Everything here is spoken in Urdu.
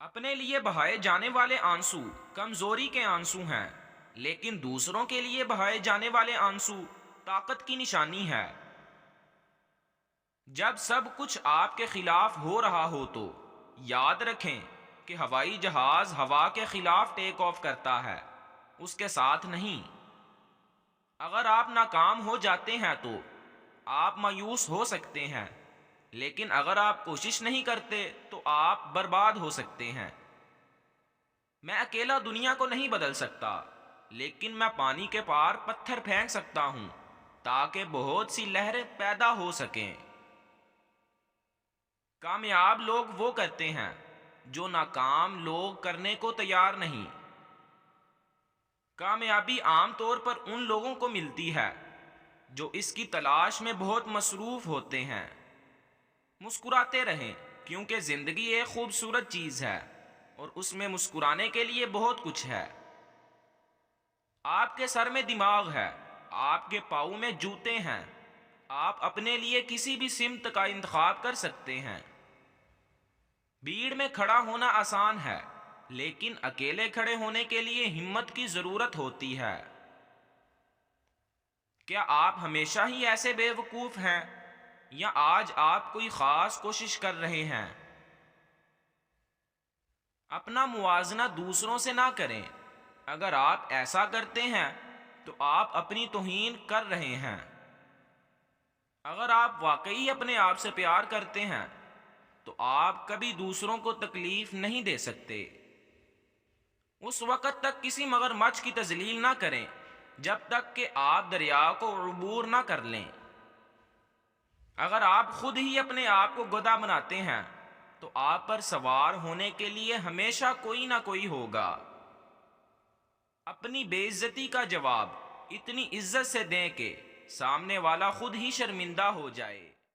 اپنے لیے بہائے جانے والے آنسو کمزوری کے آنسو ہیں، لیکن دوسروں کے لیے بہائے جانے والے آنسو طاقت کی نشانی ہے۔ جب سب کچھ آپ کے خلاف ہو رہا ہو تو یاد رکھیں کہ ہوائی جہاز ہوا کے خلاف ٹیک آف کرتا ہے، اس کے ساتھ نہیں۔ اگر آپ ناکام ہو جاتے ہیں تو آپ مایوس ہو سکتے ہیں، لیکن اگر آپ کوشش نہیں کرتے تو آپ برباد ہو سکتے ہیں۔ میں اکیلا دنیا کو نہیں بدل سکتا، لیکن میں پانی کے پار پتھر پھینک سکتا ہوں تاکہ بہت سی لہریں پیدا ہو سکیں۔ کامیاب لوگ وہ کرتے ہیں جو ناکام لوگ کرنے کو تیار نہیں۔ کامیابی عام طور پر ان لوگوں کو ملتی ہے جو اس کی تلاش میں بہت مصروف ہوتے ہیں۔ مسکراتے رہیں کیونکہ زندگی ایک خوبصورت چیز ہے اور اس میں مسکرانے کے لیے بہت کچھ ہے۔ آپ کے سر میں دماغ ہے، آپ کے پاؤں میں جوتے ہیں، آپ اپنے لیے کسی بھی سمت کا انتخاب کر سکتے ہیں۔ بھیڑ میں کھڑا ہونا آسان ہے، لیکن اکیلے کھڑے ہونے کے لیے ہمت کی ضرورت ہوتی ہے۔ کیا آپ ہمیشہ ہی ایسے بے وقوف ہیں یا آج آپ کوئی خاص کوشش کر رہے ہیں؟ اپنا موازنہ دوسروں سے نہ کریں۔ اگر آپ ایسا کرتے ہیں تو آپ اپنی توہین کر رہے ہیں۔ اگر آپ واقعی اپنے آپ سے پیار کرتے ہیں تو آپ کبھی دوسروں کو تکلیف نہیں دے سکتے۔ اس وقت تک کسی مگرمچھ کی تذلیل نہ کریں جب تک کہ آپ دریا کو عبور نہ کر لیں۔ اگر آپ خود ہی اپنے آپ کو گدھا بناتے ہیں تو آپ پر سوار ہونے کے لیے ہمیشہ کوئی نہ کوئی ہوگا۔ اپنی بے عزتی کا جواب اتنی عزت سے دیں کہ سامنے والا خود ہی شرمندہ ہو جائے۔